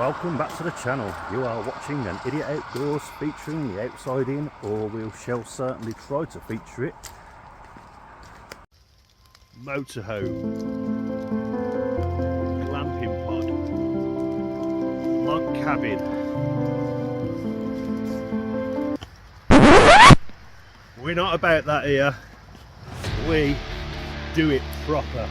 Welcome back to the channel. You are watching an Idiot Outdoors featuring the outside in, or we shall certainly try to feature it. Motorhome, glamping pod, log cabin. We're not about that here. We do it proper.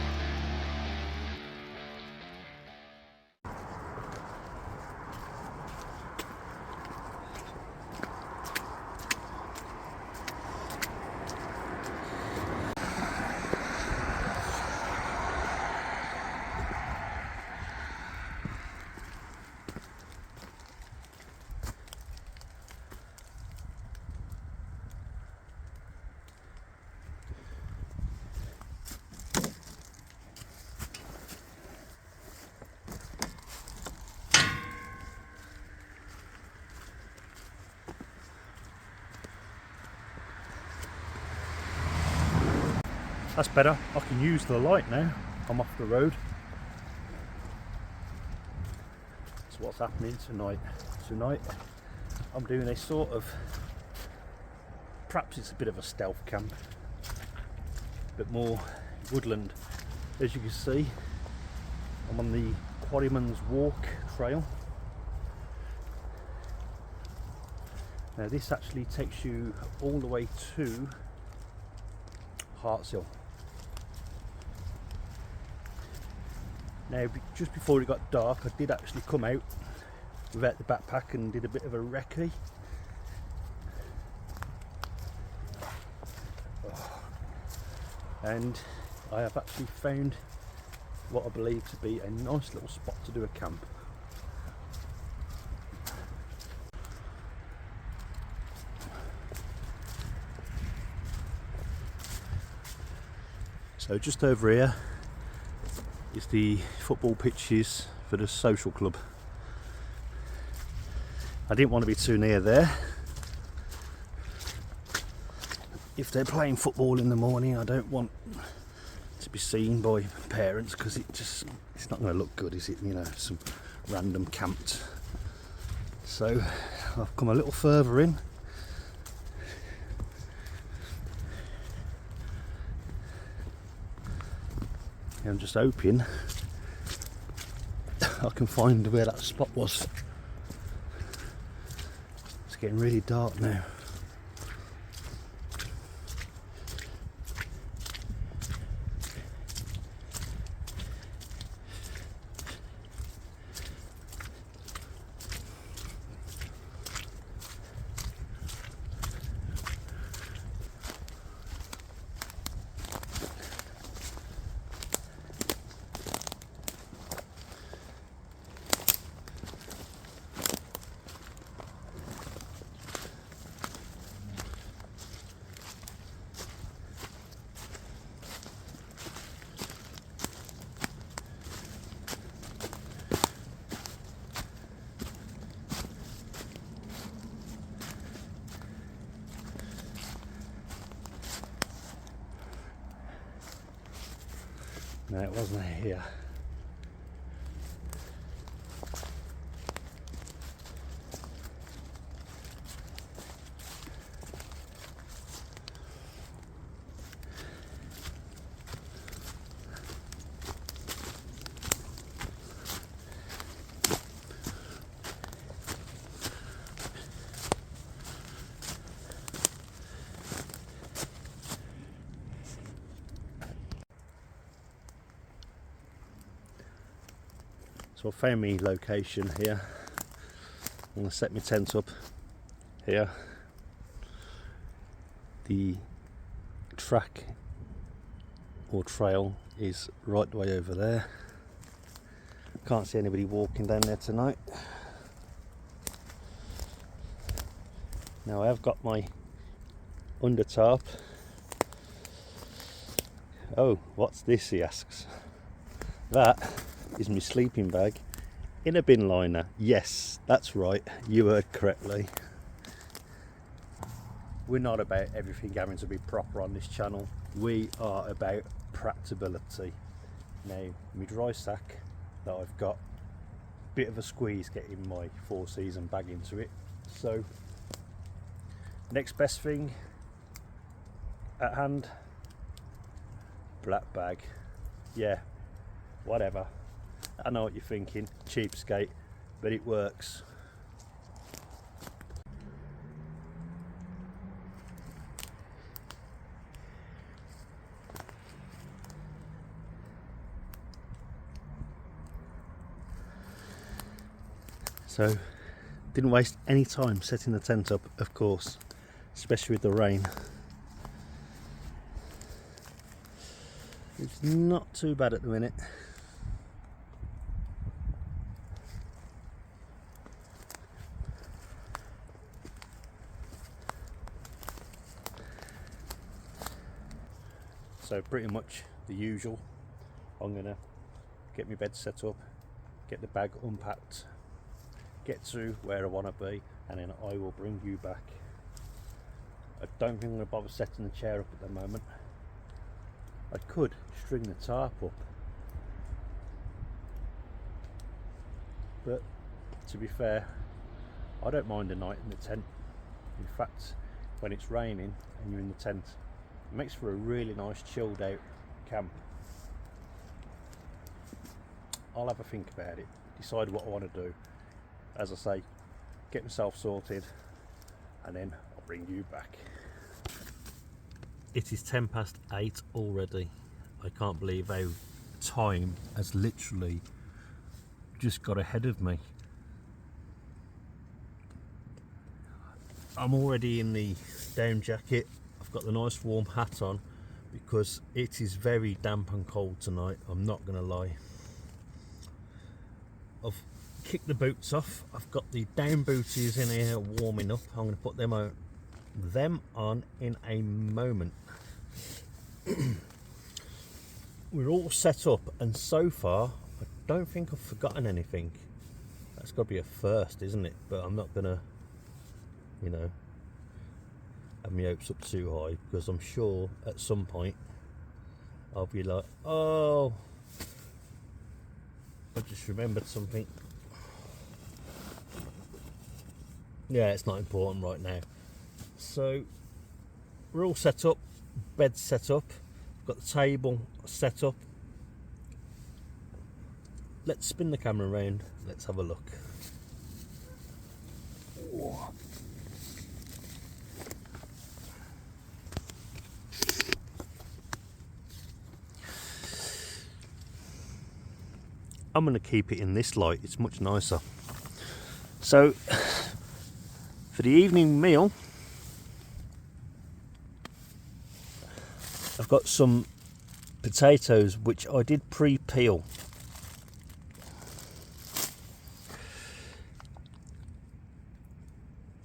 That's better. I can use the light now. I'm off the road. So what's happening tonight? Tonight I'm doing a sort of, perhaps it's a bit of a stealth camp, but more woodland. As you can see, I'm on the Quarryman's Walk trail. Now this actually takes you all the way to Hartshill. Now, just before it got dark, I did actually come out without the backpack and did a bit of a recce. And I have actually found what I believe to be a nice little spot to do a camp. So just over here is the football pitches for the social club. I didn't want to be too near there. If they're playing football in the morning, I don't want to be seen by parents, because it's not going to look good, is it? You know, some random camped. So I've come a little further in. I'm just hoping I can find where that spot was. It's getting really dark now. No, it wasn't here. So I found my location here. I'm going to set my tent up here. The track or trail is right the way over there. Can't see anybody walking down there tonight. Now I have got my under tarp. Oh, what's this, he asks. That is my sleeping bag in a bin liner. Yes, that's right, you heard correctly. We're not about everything having to be proper on this channel. We are about practicability. Now, my dry sack that I've got bit of a squeeze getting my 4-season bag into it. So next best thing at hand, black bag. Yeah, whatever. I know what you're thinking, cheapskate, but it works. So didn't waste any time setting the tent up, of course, especially with the rain. It's not too bad at the minute. So pretty much the usual. I'm gonna get my bed set up, get the bag unpacked, get to where I want to be, and then I will bring you back. I don't think I'm going to bother setting the chair up at the moment. I could string the tarp up, but to be fair, I don't mind a night in the tent. In fact, when it's raining and you're in the tent, it makes for a really nice chilled out camp. I'll have a think about it, decide what I want to do. As I say, get myself sorted, and then I'll bring you back. It is 8:10 already. I can't believe how time has literally just got ahead of me. I'm already in the down jacket. I've got the nice warm hat on because it is very damp and cold tonight, I'm not going to lie. I've kicked the boots off. I've got the down booties in here warming up. I'm going to put them on in a moment. We're all set up, and so far I don't think I've forgotten anything. That's got to be a first, isn't it? But I'm not going to, have my hopes up too high, because I'm sure at some point I'll be like, oh, I just remembered something. Yeah, it's not important right now. So we're all set up, bed set up, got the table set up. Let's spin the camera around, let's have a look. I'm going to keep it in this light, it's much nicer. So for the evening meal, I've got some potatoes which I did pre-peel.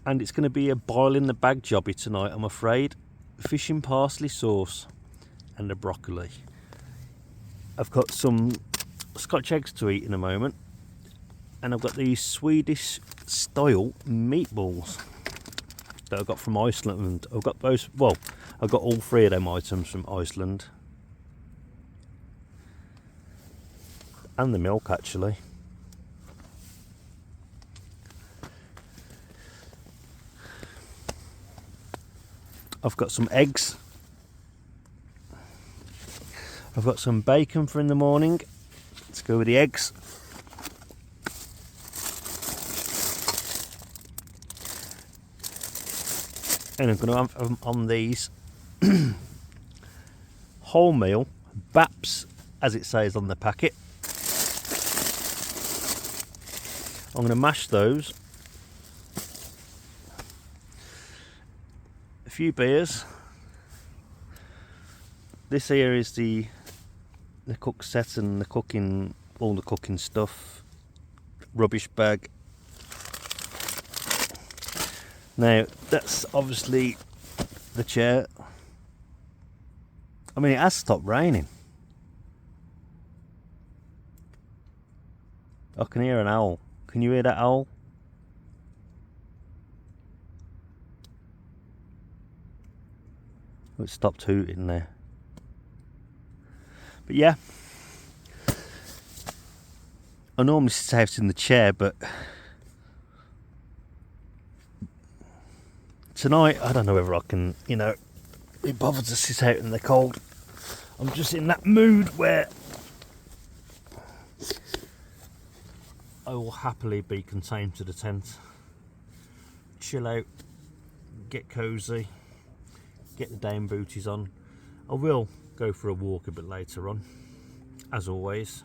And it's going to be a boil in the bag jobby tonight, I'm afraid. Fish and parsley sauce and a broccoli. I've got some Scotch eggs to eat in a moment, and I've got these Swedish style meatballs that I got from Iceland. I've got those, well, I've got all three of them items from Iceland, and the milk actually. I've got some eggs, I've got some bacon for in the morning. Let's go with the eggs. And I'm going to have on these wholemeal baps, as it says on the packet. I'm going to mash those. A few beers. This here is the cook set and all the cooking stuff. Rubbish bag. Now that's obviously the chair. I mean, it has stopped raining. I can hear an owl. Can you hear that owl? Oh, it stopped hooting there. But yeah, I normally sit out in the chair, but tonight I don't know whether I can, be bothered to sit out in the cold. I'm just in that mood where I will happily be contained to the tent, chill out, get cosy, get the down booties on. I will go for a walk a bit later on, as always.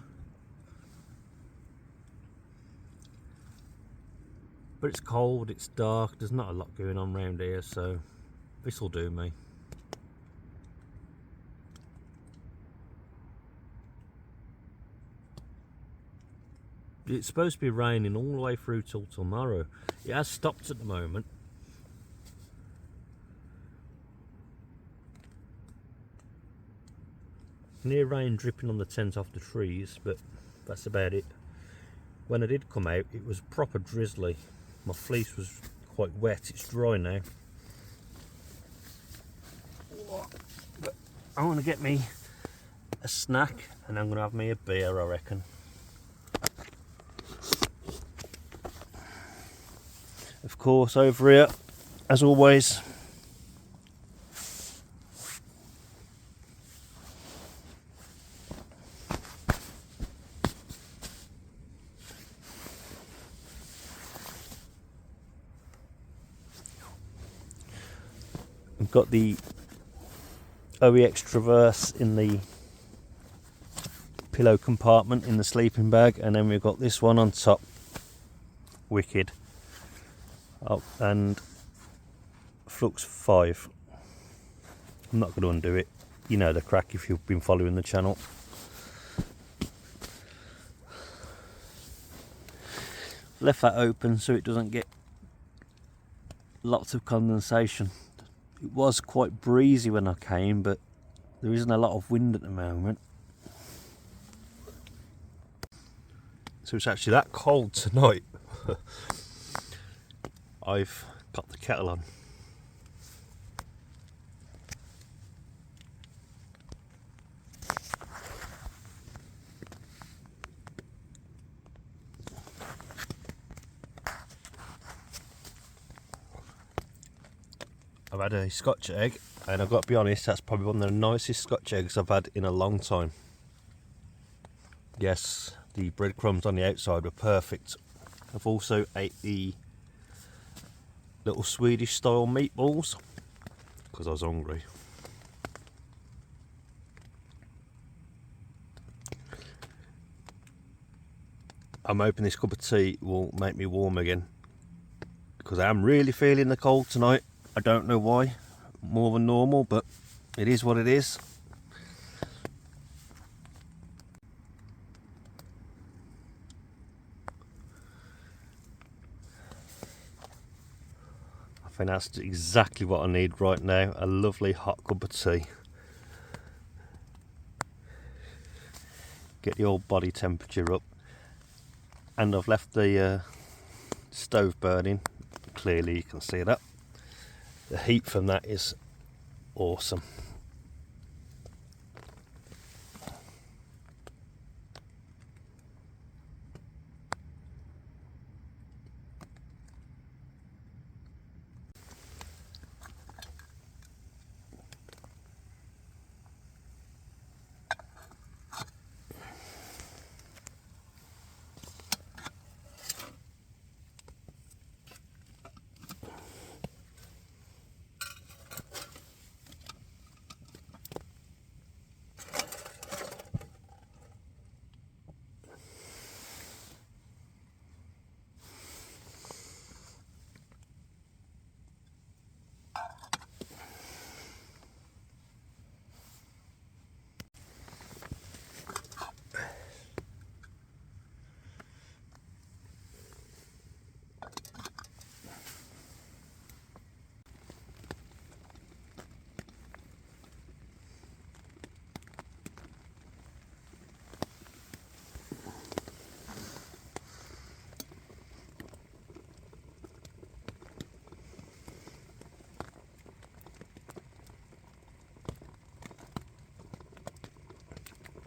But it's cold, it's dark, there's not a lot going on around here, so this will do me. It's supposed to be raining all the way through till tomorrow. It has stopped at the moment. Near rain dripping on the tent off the trees, but that's about it. When I did come out, it was proper drizzly. My fleece was quite wet. It's dry now. But I want to get me a snack, and I'm going to have me a beer, I reckon. Of course, over here, as always, I've got the OEX Traverse in the pillow compartment in the sleeping bag, and then we've got this one on top. Wicked. Oh, and Flux 5. I'm not going to undo it. You know the crack if you've been following the channel. Left that open so it doesn't get lots of condensation. It was quite breezy when I came, but there isn't a lot of wind at the moment. So it's actually that cold tonight. I've got the kettle on. I've had a Scotch egg, and I've got to be honest, that's probably one of the nicest Scotch eggs I've had in a long time. Yes, the breadcrumbs on the outside were perfect. I've also ate the little Swedish style meatballs because I was hungry. I'm hoping this cup of tea will make me warm again, because I am really feeling the cold tonight. I don't know why, more than normal, but it is what it is. I think that's exactly what I need right now, a lovely hot cup of tea. Get the old body temperature up. And I've left the stove burning. Clearly you can see that. The heat from that is awesome.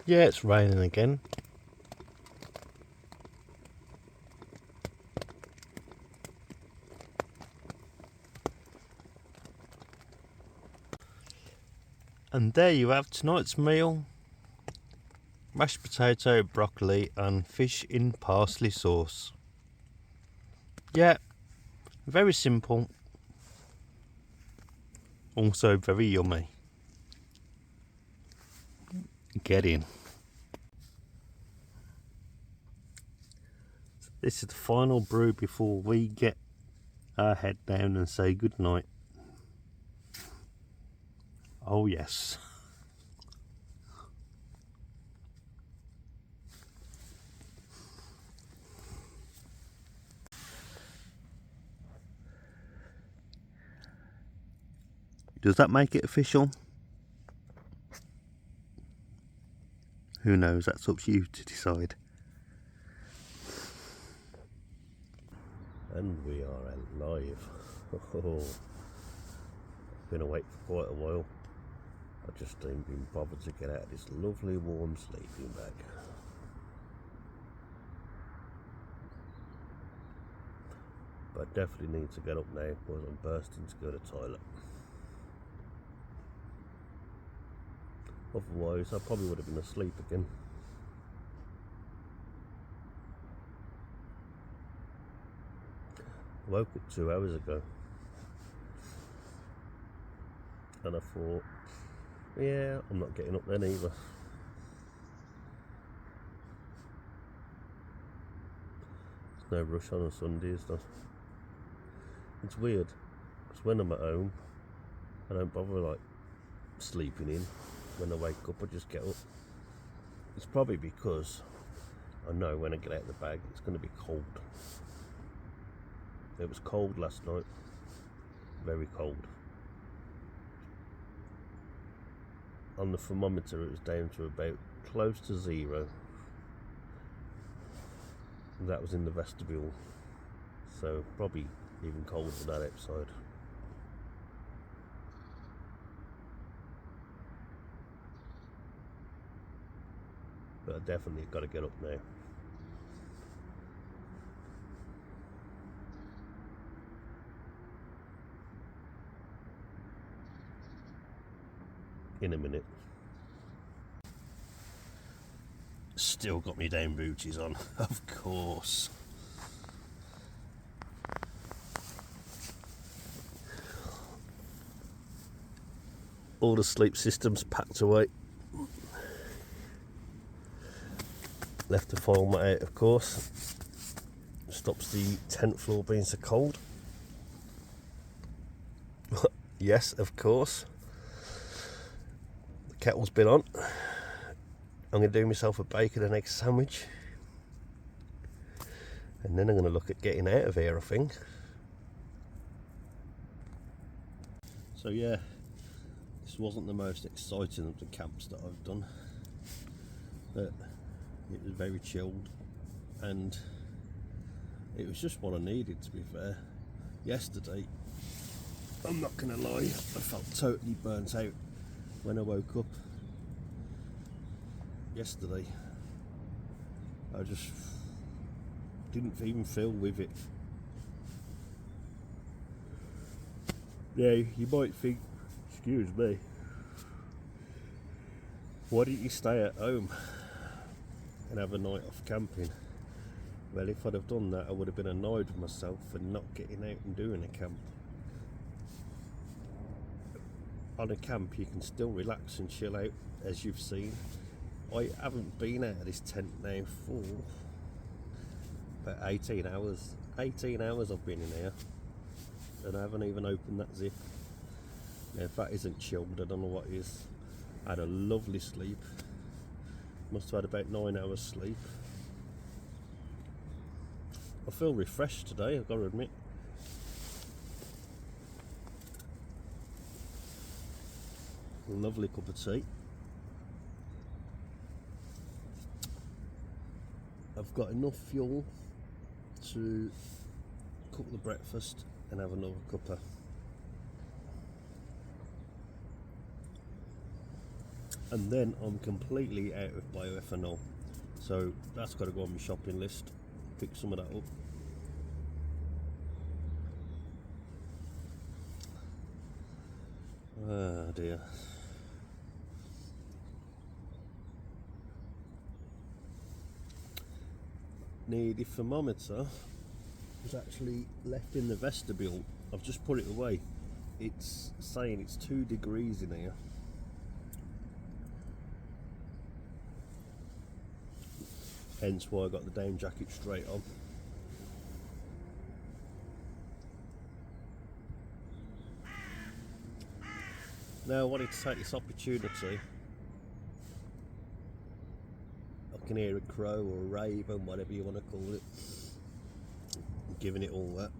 Yeah, it's raining again. And there you have tonight's meal. Mashed potato, broccoli and fish in parsley sauce. Yeah, very simple. Also very yummy. Get in. This is the final brew before we get our head down and say good night. Oh yes. Does that make it official? Who knows, that's up to you to decide. And we are live. Been awake for quite a while. I just ain't been bothered to get out of this lovely warm sleeping bag. But I definitely need to get up now because I'm bursting to go to the toilet. Otherwise I probably would have been asleep again. I woke up 2 hours ago and I thought, yeah, I'm not getting up then either. There's no rush on a Sunday, is there? It's weird because when I'm at home I don't bother like sleeping in. When I wake up I just get up. It's probably because I know when I get out of the bag it's going to be cold. It was cold last night, very cold. On the thermometer it was down to about close to 0. And that was in the vestibule, so probably even colder than that outside. But I definitely got to get up now. In a minute. Still got me down booties on, of course. All the sleep systems packed away. Left the foil mat out, of course. Stops the tent floor being so cold. Yes, of course. The kettle's been on. I'm going to do myself a bacon and egg sandwich. And then I'm going to look at getting out of here, I think. So yeah, this wasn't the most exciting of the camps that I've done. But it was very chilled. And it was just what I needed, to be fair. Yesterday, I'm not going to lie, I felt totally burnt out when I woke up. Yesterday, I just didn't even feel with it. Yeah, you might think, excuse me, why didn't you stay at home and have a night off camping? Well, if I'd have done that, I would have been annoyed with myself for not getting out and doing a camp. On a camp you can still relax and chill out, as you've seen. I haven't been out of this tent now for about 18 hours. 18 hours I've been in here and I haven't even opened that zip. Now if that isn't chilled, I don't know what is. I had a lovely sleep. Must have had about 9 hours sleep. I feel refreshed today, I've got to admit. Lovely cup of tea. I've got enough fuel to cook the breakfast and have another cuppa. And then I'm completely out of bioethanol, so that's got to go on my shopping list. Pick some of that up. Ah dear. the thermometer was actually left in the vestibule. I've just put it away. It's saying it's 2 degrees in here. Hence why I got the down jacket straight on. Now I wanted to take this opportunity. I can hear a crow or a raven, whatever you want to call it. I'm giving it all that.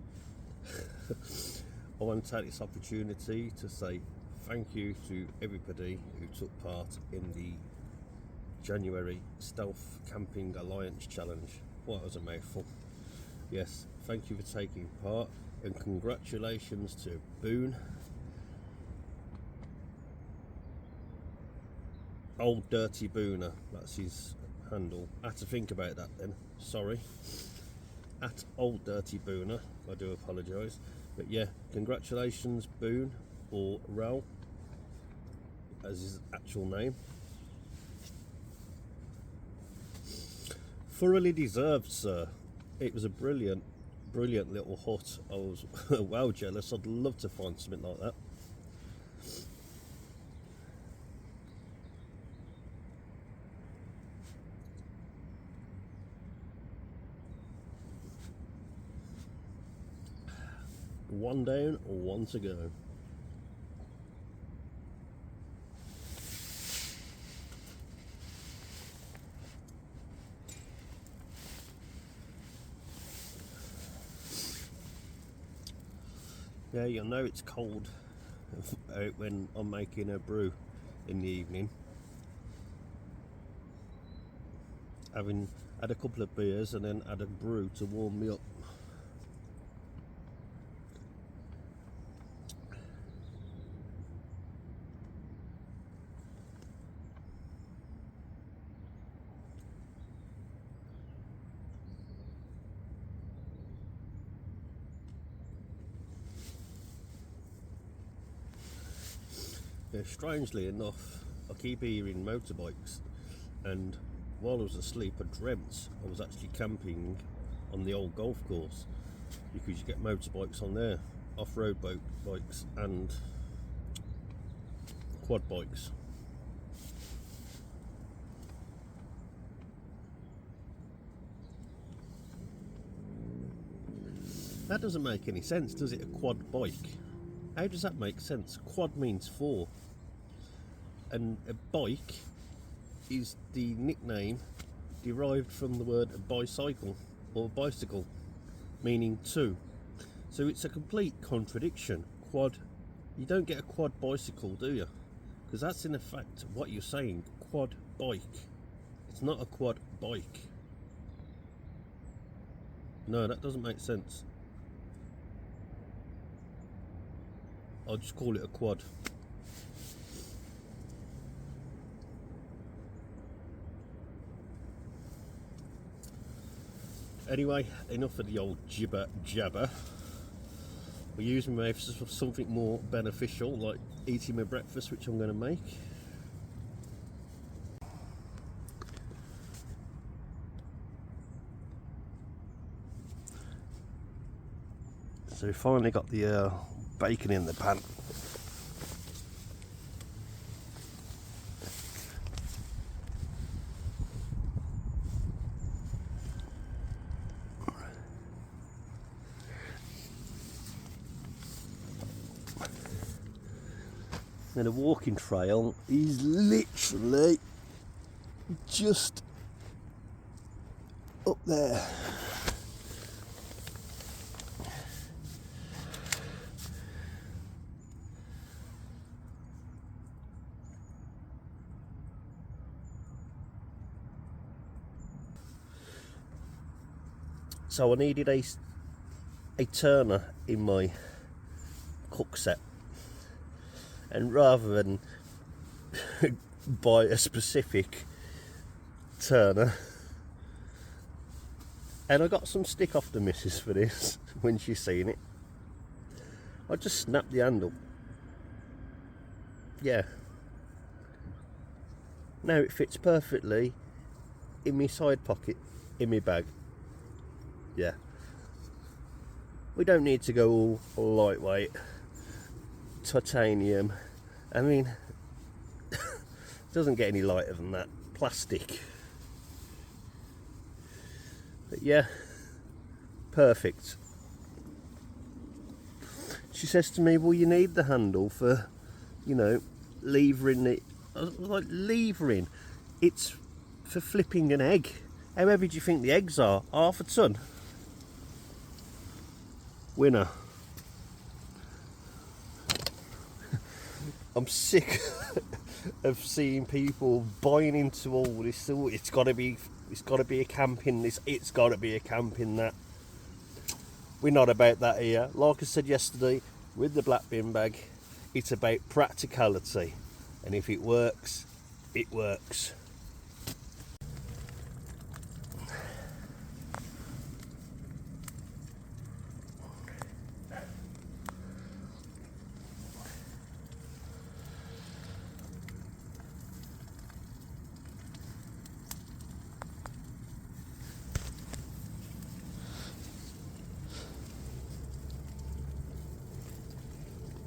I want to take this opportunity to say thank you to everybody who took part in the January Stealth Camping Alliance Challenge. Well, that was a mouthful. Yes, thank you for taking part, and congratulations to Boone, Old Dirty Booner, that's his handle. I had to think about that then, sorry. At Old Dirty Booner, I do apologise. But yeah, congratulations Boone, or Rel, as his actual name. Thoroughly deserved, sir. It was a brilliant little hut. I was well jealous. I'd love to find something like that. One down, one to go. Yeah, you'll know it's cold out when I'm making a brew in the evening. Having had a couple of beers and then had a brew to warm me up. Yeah, strangely enough, I keep hearing motorbikes, and while I was asleep I dreamt I was actually camping on the old golf course, because you get motorbikes on there, off-road bikes and quad bikes. That doesn't make any sense, does it? A quad bike? How does that make sense? Quad means 4. And a bike is the nickname derived from the word bicycle or bicycle, meaning 2. So it's a complete contradiction. Quad, you don't get a quad bicycle, do you? Because that's in effect what you're saying, quad bike. It's not a quad bike. No, that doesn't make sense. I'll just call it a quad. Anyway, enough of the old jibber jabber. We're using my mouth for something more beneficial, like eating my breakfast, which I'm going to make. So we finally got the bacon in the pan. And the walking trail is literally just up there. So I needed a turner in my cook set, and rather than buy a specific turner, and I got some stick off the missus for this when she's seen it, I just snapped the handle. Yeah, now it fits perfectly in my side pocket in my bag. Yeah. We don't need to go all lightweight. Titanium. I mean, it doesn't get any lighter than that. Plastic. But yeah, perfect. She says to me, well, you need the handle for, you know, levering it. I was like, levering? It's for flipping an egg. How heavy do you think the eggs are? Half a ton? Winner. I'm sick of seeing people buying into all this. It's got to be a camping this. It's got to be a camping that. We're not about that here. Like I said yesterday with the black bin bag, it's about practicality, and if it works, it works.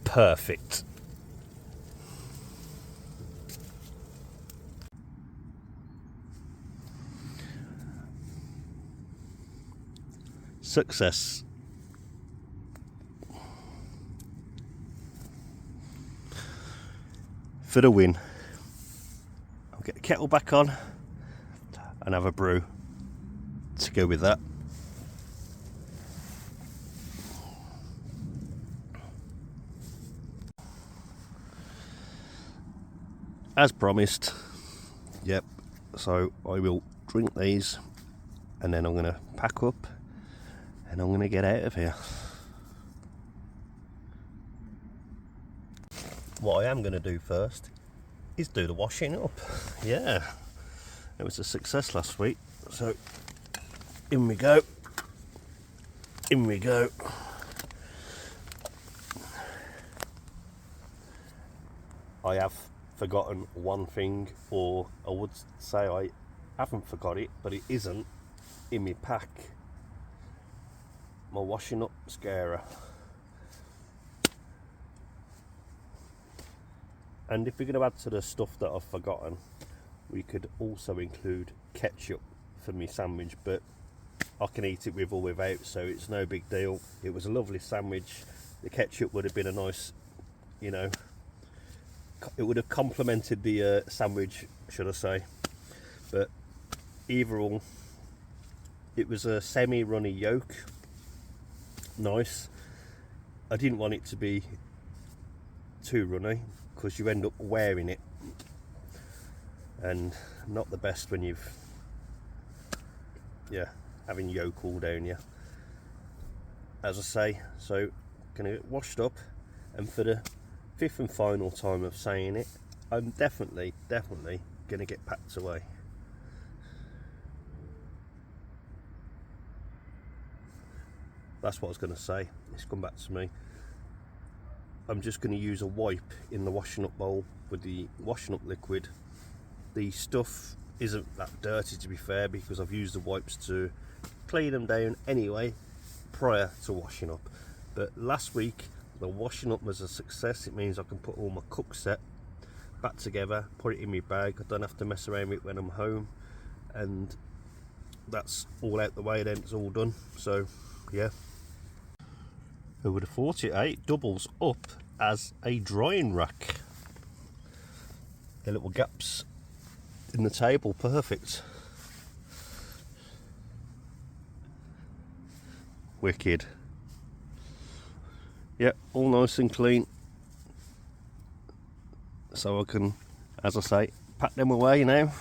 Perfect. Success. For the win. I'll get the kettle back on and have a brew to go with that. As promised, yep, so I will drink these and then I'm going to pack up and I'm going to get out of here. What I am going to do first is do the washing up. Yeah, it was a success last week, so in we go. In we go. I have forgotten one thing, or I would say I haven't forgot it, but it isn't in my pack. My washing up mascara. And if we're going to add to the stuff that I've forgotten, we could also include ketchup for my sandwich, but I can eat it with or without, so it's no big deal. It was a lovely sandwich. The ketchup would have been a nice, you know, it would have complemented the sandwich, should I say. But either or, it was a semi-runny yolk. Nice. I didn't want it to be too runny because you end up wearing it, and not the best when you've having yolk all down you, as I say. So gonna get washed up, and for the fifth and final time of saying it, I'm definitely gonna get packed away. That's what I was gonna say. It's come back to me. I'm just going to use a wipe in the washing up bowl with the washing up liquid. The stuff isn't that dirty, to be fair, because I've used the wipes to clean them down anyway prior to washing up. But last week the washing up was a success. It means I can put all my cook set back together, put it in my bag. I don't have to mess around with it when I'm home, and that's all out the way then. It's all done. So yeah, who would have thought it, eh? It doubles up as a drying rack. The little gaps in the table, perfect. Wicked. Yep, all nice and clean. So I can, as I say, pack them away now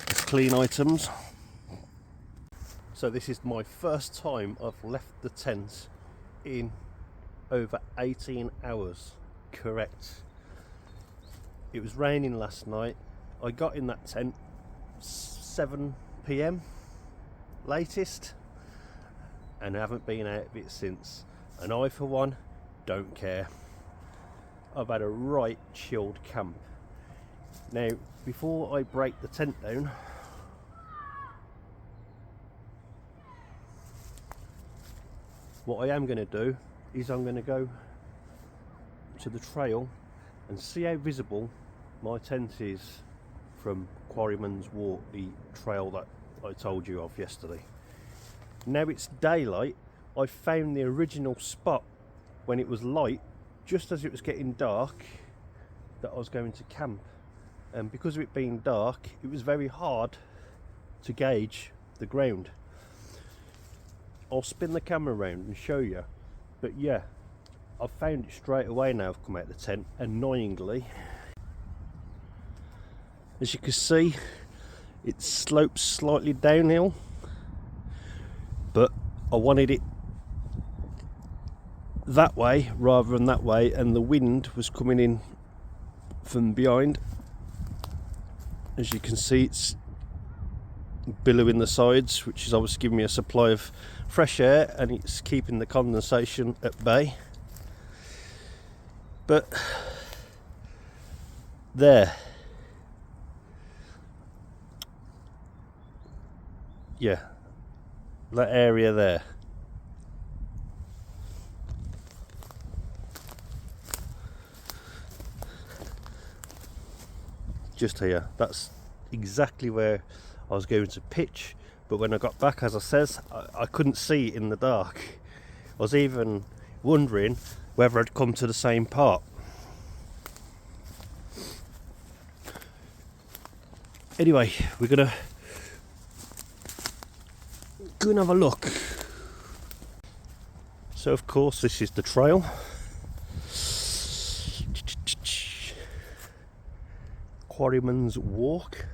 as clean items. So this is my first time I've left the tent in over 18 hours, correct. It was raining last night. I got in that tent 7 PM latest, and I haven't been out of it since. And I, for one, don't care. I've had a right chilled camp. Now, before I break the tent down, what I am going to do is I'm going to go to the trail and see how visible my tent is from Quarryman's Walk, the trail that I told you of yesterday. Now it's daylight. I found the original spot when it was light, just as it was getting dark, that I was going to camp, and because of it being dark, it was very hard to gauge the ground. I'll spin the camera around and show you, but yeah, I've found it straight away now. I've come out of the tent. Annoyingly, as you can see, it slopes slightly downhill, but I wanted it that way rather than that way, and the wind was coming in from behind. As you can see, it's billowing the sides, which is obviously giving me a supply of fresh air, and it's keeping the condensation at bay. But there, yeah, that area there, just here, that's exactly where I was going to pitch. But when I got back, as I says, I couldn't see in the dark. I was even wondering whether I'd come to the same part. Anyway, we're gonna go and have a look. So of course this is the trail. Quarryman's Walk.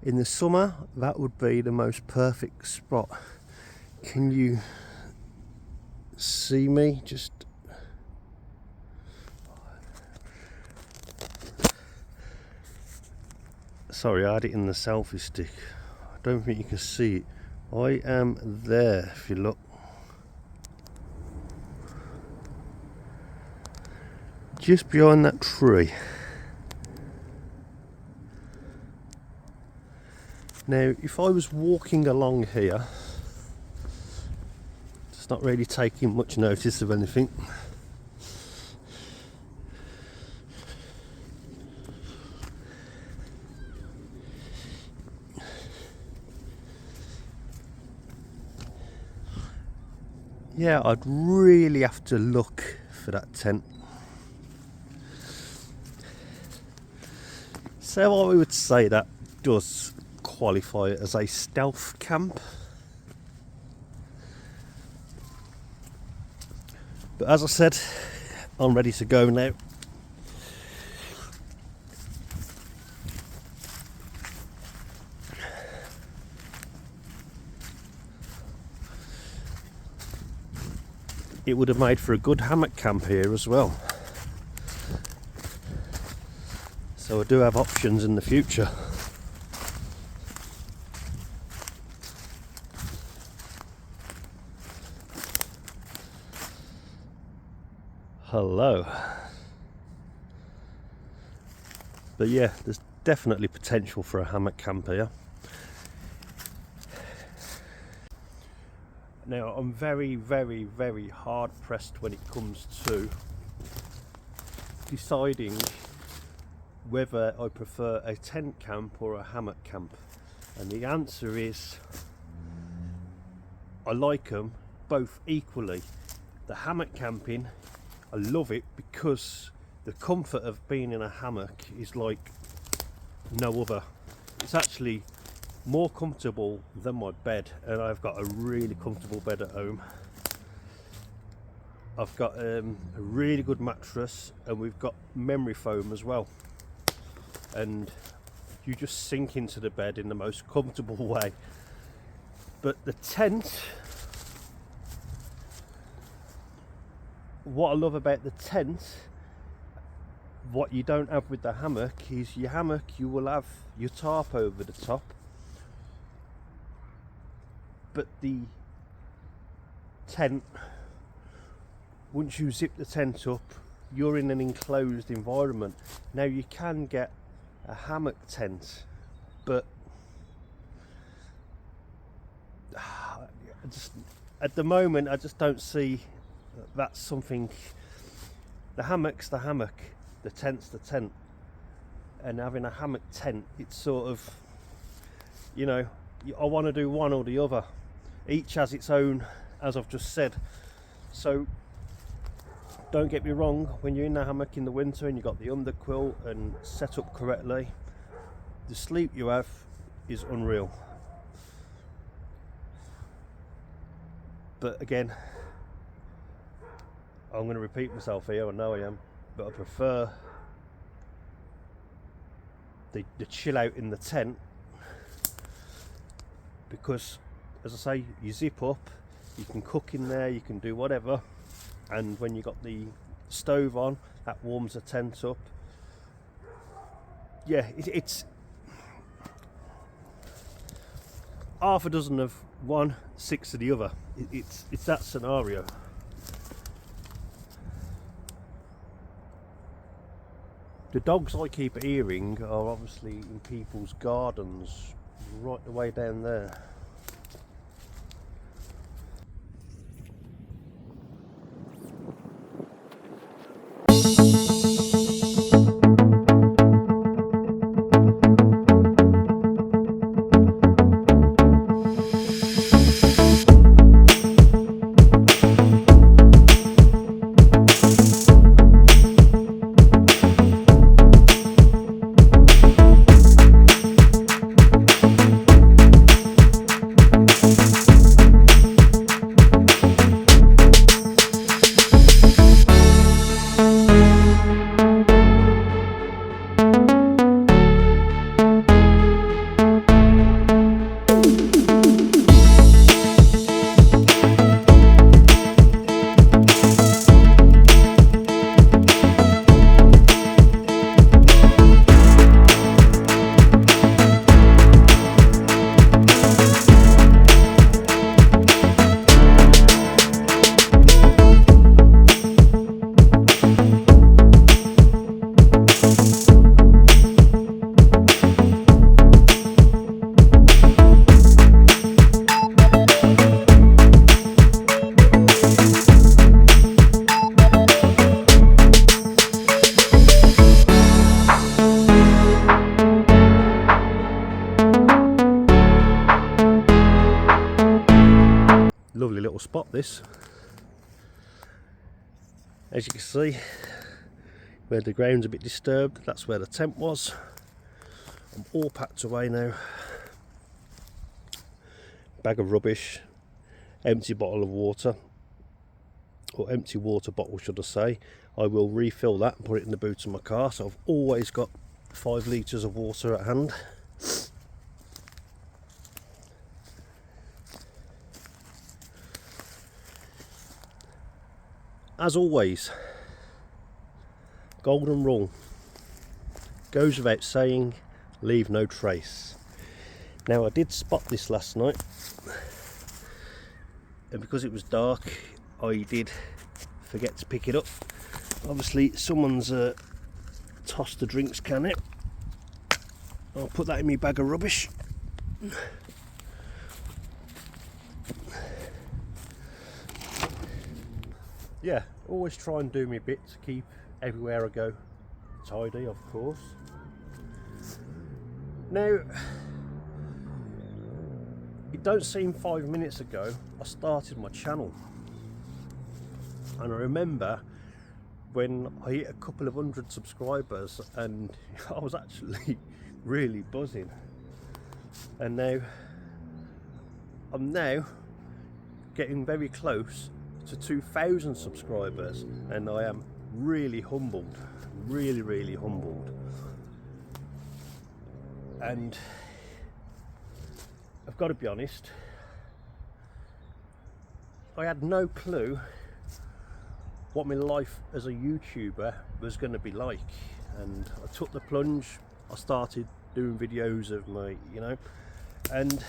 In the summer, that would be the most perfect spot. Can you see me? Just sorry, I had it in the selfie stick. I don't think you can see it. I am there, if you look. Just behind that tree. Now, if I was walking along here, just not really taking much notice of anything. Yeah, I'd really have to look for that tent. So I would say that does qualify it as a stealth camp. But as I said, I'm ready to go now. It would have made for a good hammock camp here as well. So I do have options in the future. Hello. But yeah, there's definitely potential for a hammock camp here. Now, I'm very, very, very hard pressed when it comes to deciding whether I prefer a tent camp or a hammock camp. And the answer is, I like them both equally. The hammock camping, I love it because the comfort of being in a hammock is like no other. It's actually more comfortable than my bed, and I've got a really comfortable bed at home. I've got a really good mattress, and we've got memory foam as well, and you just sink into the bed in the most comfortable way. But the tent, what I love about the tent, what you don't have with the hammock, is your hammock, you will have your tarp over the top, but the tent, once you zip the tent up, you're in an enclosed environment. Now you can get a hammock tent, but at the moment I just don't see that's something. The hammock's the hammock, the tent's the tent, and having a hammock tent, it's sort of, you know, I want to do one or the other. Each has its own, as I've just said. So don't get me wrong, when you're in the hammock in the winter and you've got the underquilt and set up correctly, the sleep you have is unreal. But again, I'm going to repeat myself here, I know I am, but I prefer the chill out in the tent, because as I say, you zip up, you can cook in there, you can do whatever, and when you've got the stove on, that warms the tent up. Yeah, it's half a dozen of one, 6 of the other. It's that scenario. The dogs I keep hearing are obviously in people's gardens, right the way down there. Lovely little spot this. As you can see, where the ground's a bit disturbed, that's where the tent was. I'm all packed away now. Bag of rubbish, empty bottle of water, or empty water bottle should I say. I will refill that and put it in the boot of my car, so I've always got 5 litres of water at hand. As always, golden rule, goes without saying, leave no trace. Now I did spot this last night, and because it was dark I did forget to pick it up. Obviously someone's tossed the drinks can out. I'll put that in my bag of rubbish. Yeah, always try and do my bit to keep everywhere I go tidy, of course. Now, it don't seem 5 minutes ago I started my channel, and I remember when I hit a couple of 100 subscribers and I was actually really buzzing, and now I'm getting very close to 2,000 subscribers, and I am really humbled, really humbled. And I've got to be honest, I had no clue what my life as a YouTuber was going to be like, and I took the plunge. I started doing videos of my, and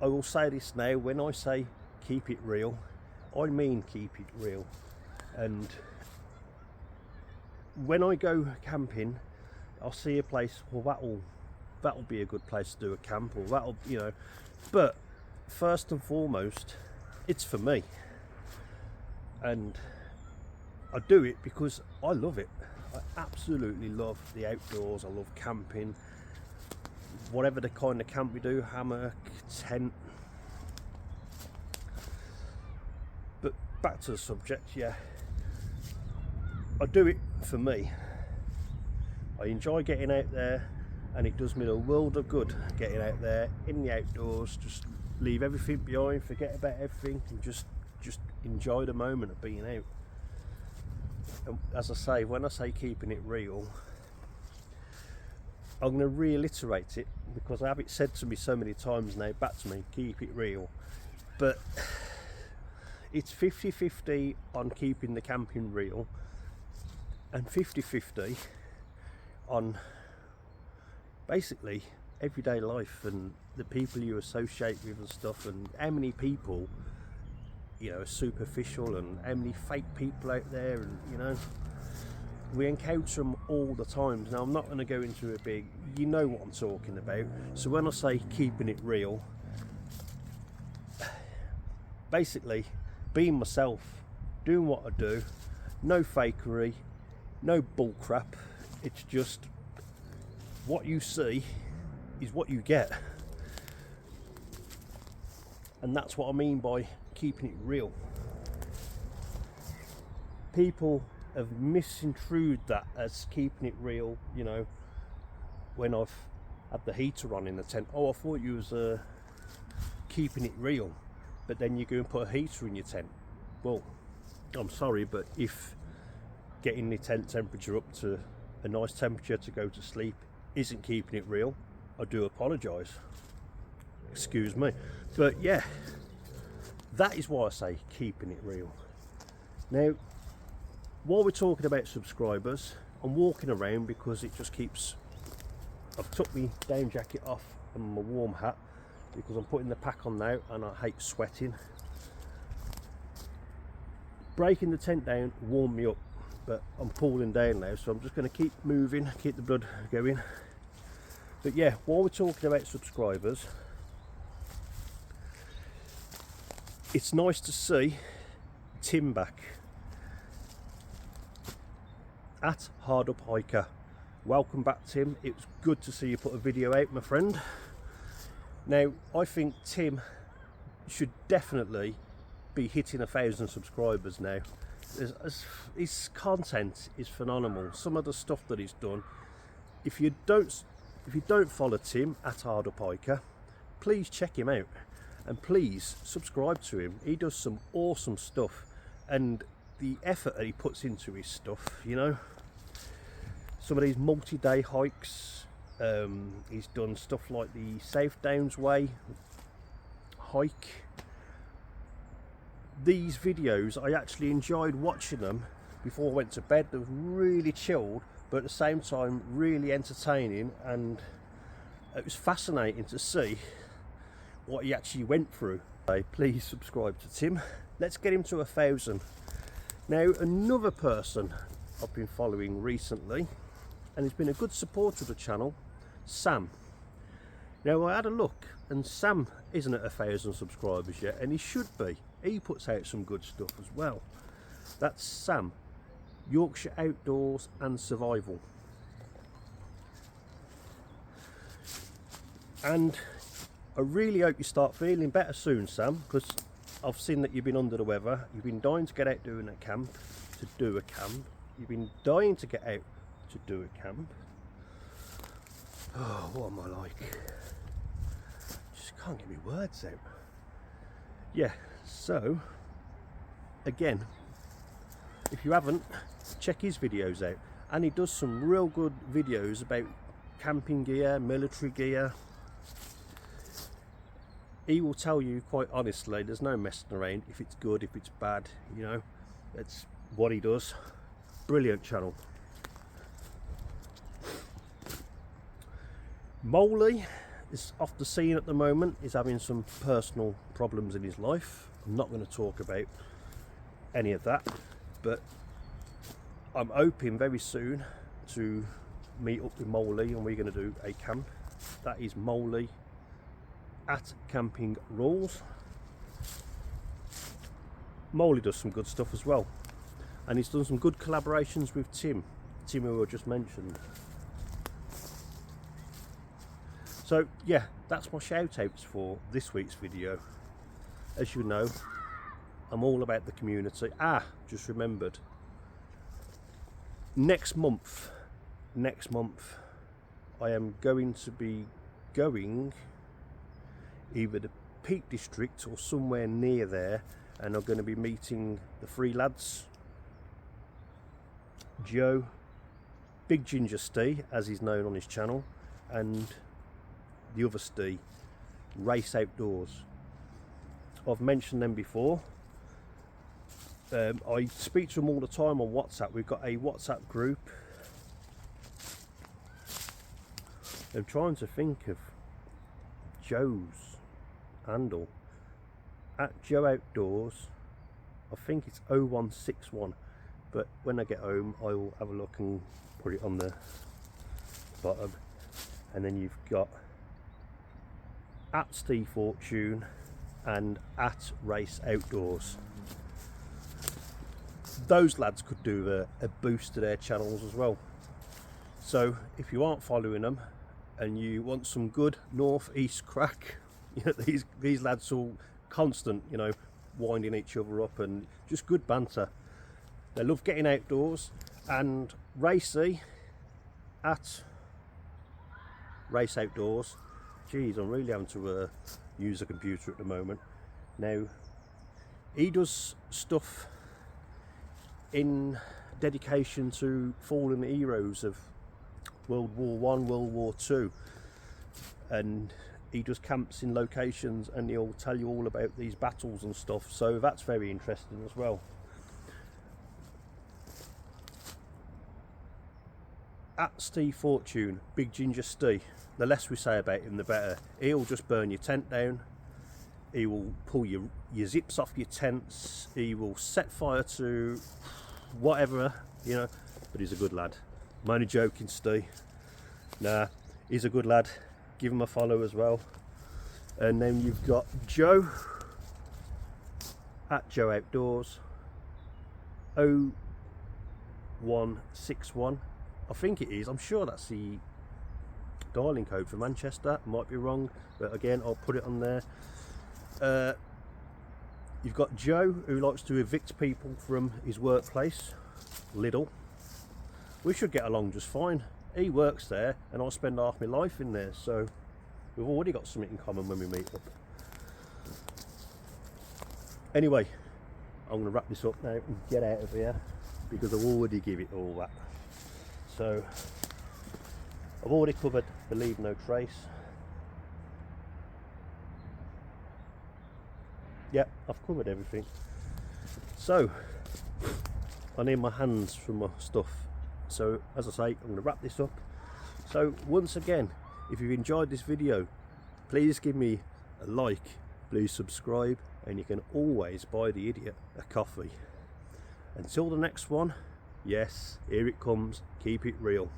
I will say this now, when I say keep it real, I mean keep it real. And when I go camping, I'll see a place, well, that'll be a good place to do a camp, or that'll, you know, but first and foremost, it's for me, and I do it because I love it. I absolutely love the outdoors. I love camping, whatever the kind of camp we do, hammock, tent. But back to the subject, yeah, I do it for me. I enjoy getting out there, and it does me a world of good getting out there in the outdoors. Just leave everything behind, forget about everything, and just enjoy the moment of being out. And as I say, when I say keeping it real, I'm going to reiterate it because I have it said to me so many times now, back to me, keep it real. But it's 50-50 on keeping the camping real, and 50-50 on basically everyday life and the people you associate with and stuff, and how many people, you know, are superficial, and how many fake people out there, and you know, we encounter them all the time. Now I'm not going to go into a big, you know what I'm talking about. So when I say keeping it real, basically being myself, doing what I do, no fakery, no bull crap. It's just what you see is what you get, and that's what I mean by keeping it real. People have misconstrued that as keeping it real, you know, when I've had the heater on in the tent. Oh, I thought you was keeping it real, but then you go and put a heater in your tent. Well, I'm sorry, but if getting the tent temperature up to a nice temperature to go to sleep isn't keeping it real, I do apologise, excuse me. But yeah, that is why I say keeping it real. Now, while we're talking about subscribers, I'm walking around because it just keeps, I've took my down jacket off and my warm hat because I'm putting the pack on now and I hate sweating. Breaking the tent down warmed me up, but I'm cooling down now, so I'm just going to keep moving, keep the blood going. But yeah, while we're talking about subscribers, it's nice to see Tim back at Hard Up Hiker. Welcome back, Tim. It was good to see you put a video out, my friend. Now, I think Tim should definitely be hitting 1,000 subscribers now. His content is phenomenal. Some of the stuff that he's done. If you don't follow Tim at Hard Up Hiker, please check him out and please subscribe to him. He does some awesome stuff, and the effort that he puts into his stuff, you know, some of these multi-day hikes, he's done stuff like the South Downs Way hike. These videos, I actually enjoyed watching them before I went to bed. They were really chilled, but at the same time really entertaining, and it was fascinating to see what he actually went through. Please subscribe to Tim. Let's get him to 1,000. Now, another person I've been following recently, and he's been a good supporter of the channel, Sam. Now, I had a look, and Sam isn't at 1,000 subscribers yet, and he should be. He puts out some good stuff as well. That's Sam, Yorkshire Outdoors and Survival. And I really hope you start feeling better soon, Sam, because I've seen that you've been under the weather. You've been dying to get out doing a camp, to do a camp. You've been dying to get out to do a camp. Oh, what am I like? Just can't get my words out. Yeah, so again, if you haven't, check his videos out, and he does some real good videos about camping gear, military gear. He will tell you quite honestly, there's no messing around, if it's good, if it's bad, you know, that's what he does. Brilliant channel. Moley is off the scene at the moment. He's having some personal problems in his life. I'm not going to talk about any of that, but I'm hoping very soon to meet up with Molly, and we're going to do a camp. That is Molly at Camping Rules. Molly does some good stuff as well, and he's done some good collaborations with Tim who I just mentioned. So yeah, that's my shout outs for this week's video. As you know, I'm all about the community. Just remembered, next month I am going to be going either the Peak District or somewhere near there, and I'm going to be meeting the three lads, Joe, Big Ginger Steve as he's known on his channel, and the other Steve, Race Outdoors. I've mentioned them before. I speak to them all the time on WhatsApp. We've got a WhatsApp group. I'm trying to think of Joe's handle. At Joe Outdoors, I think it's 0161, but when I get home I will have a look and put it on the bottom. And then you've got at Steve Fortune and at Race Outdoors. Those lads could do a boost to their channels as well. So if you aren't following them and you want some good northeast crack, you know, these lads all constant, you know, winding each other up and just good banter. They love getting outdoors. And Racy at Race Outdoors, geez, I'm really having to use a computer at the moment. Now, he does stuff in dedication to fallen heroes of World War I, World War II, and he does camps in locations and he'll tell you all about these battles and stuff, so that's very interesting as well. At Steve Fortune, Big Ginger Steve, the less we say about him the better. He'll just burn your tent down, he will pull your zips off your tents, he will set fire to whatever, you know, but he's a good lad. I'm only joking, Steve. Nah, he's a good lad. Give him a follow as well. And then you've got Joe at Joe Outdoors, 0161, I think it is. I'm sure that's the dialing code for Manchester. I might be wrong, but again, I'll put it on there. You've got Joe, who likes to evict people from his workplace, Lidl. We should get along just fine. He works there and I spend half my life in there, so we've already got something in common when we meet up. Anyway, I'm going to wrap this up now and get out of here because I've already given it all that. So I've already covered the Leave No Trace. Yep, I've covered everything. So I need my hands for my stuff. So as I say, I'm going to wrap this up. So once again, if you've enjoyed this video, please give me a like, please subscribe, and you can always buy the idiot a coffee. Until the next one, yes, here it comes, keep it real.